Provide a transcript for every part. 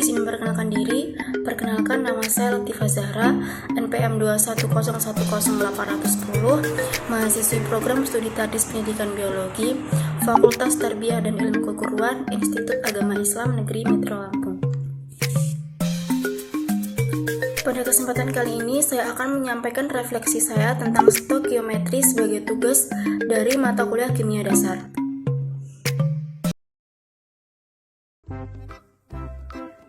Izin memperkenalkan diri. Perkenalkan, nama saya Latifah Zahra, NPM 210100810, mahasiswi program studi Tadis Pendidikan Biologi, Fakultas Tarbiyah dan Ilmu Keguruan, Institut Agama Islam Negeri Metro Lampung. Pada kesempatan kali ini, saya akan menyampaikan refleksi saya tentang stoikiometri sebagai tugas dari mata kuliah kimia dasar.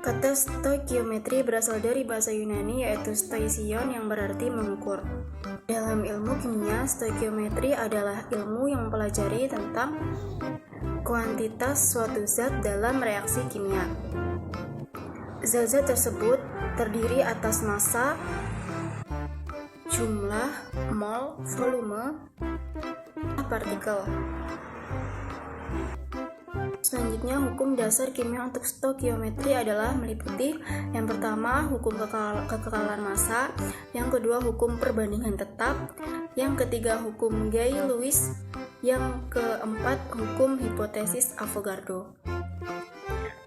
Kata stoikiometri berasal dari bahasa Yunani yaitu stoision yang berarti mengukur. Dalam ilmu kimia, stoikiometri adalah ilmu yang mempelajari tentang kuantitas suatu zat dalam reaksi kimia. Zat-zat tersebut terdiri atas massa, jumlah, mol, volume, partikel. Selanjutnya, hukum dasar kimia untuk stoikiometri adalah meliputi yang pertama, hukum kekekalan massa, yang kedua, hukum perbandingan tetap, yang ketiga, hukum Gay-Lewis, yang keempat, hukum hipotesis Avogadro.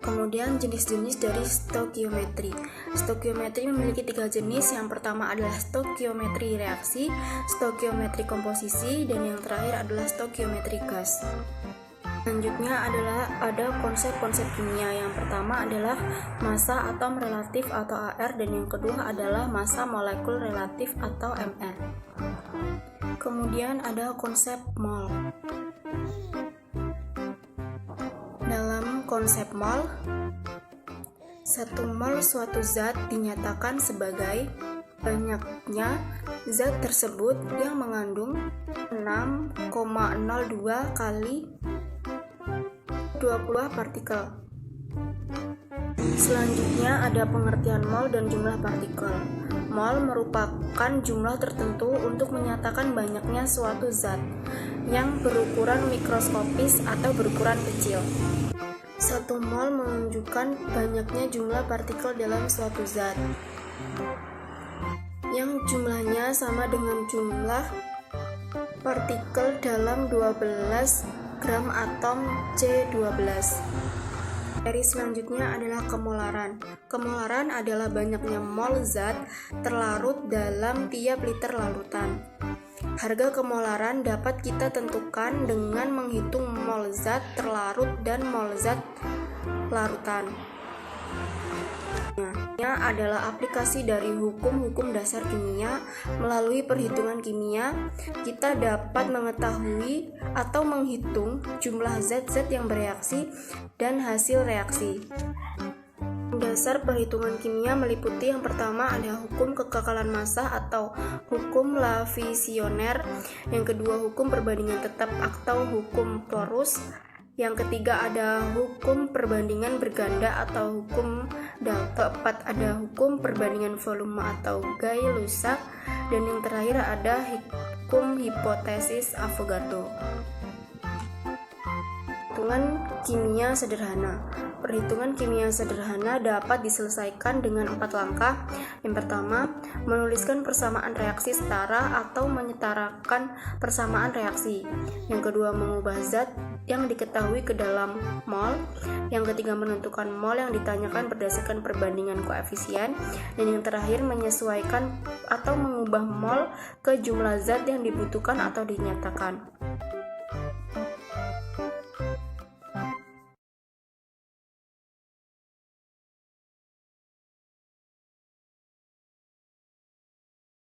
Kemudian jenis-jenis dari stoikiometri. Stoikiometri memiliki 3 jenis. Yang pertama adalah stoikiometri reaksi, stoikiometri komposisi, dan yang terakhir adalah stoikiometri gas. Selanjutnya ada konsep-konsep kimia. Yang pertama adalah massa atom relatif atau AR, dan yang kedua adalah massa molekul relatif atau MR. Kemudian ada konsep mol. Dalam konsep mol, 1 mol suatu zat dinyatakan sebagai banyaknya zat tersebut yang mengandung 6,02 kali 20 partikel. Selanjutnya ada pengertian mol dan jumlah partikel. Mol merupakan jumlah tertentu untuk menyatakan banyaknya suatu zat yang berukuran mikroskopis atau berukuran kecil. 1 mol menunjukkan banyaknya jumlah partikel dalam suatu zat yang jumlahnya sama dengan jumlah partikel dalam 12 gram atom C12. Dari selanjutnya adalah kemolaran. Kemolaran adalah banyaknya mol zat terlarut dalam tiap liter larutan. Harga kemolaran dapat kita tentukan dengan menghitung mol zat terlarut dan mol zat larutan. Ini adalah aplikasi dari hukum-hukum dasar kimia. Melalui perhitungan kimia, kita dapat mengetahui atau menghitung jumlah zat-zat yang bereaksi dan hasil reaksi. Dasar perhitungan kimia meliputi yang pertama ada hukum kekekalan massa atau hukum Lavoisier, yang kedua hukum perbandingan tetap atau hukum torus, yang ketiga ada hukum perbandingan berganda atau hukum Dalton, keempat ada hukum perbandingan volume atau Gay-Lewis, dan yang terakhir ada hukum hipotesis Avogadro. Perhitungan kimia sederhana. Perhitungan kimia sederhana dapat diselesaikan dengan 4 langkah. Yang pertama, menuliskan persamaan reaksi setara atau menyetarakan persamaan reaksi. Yang kedua, mengubah zat yang diketahui ke dalam mol. Yang ketiga, menentukan mol yang ditanyakan berdasarkan perbandingan koefisien. Dan yang terakhir, menyesuaikan atau mengubah mol ke jumlah zat yang dibutuhkan atau dinyatakan.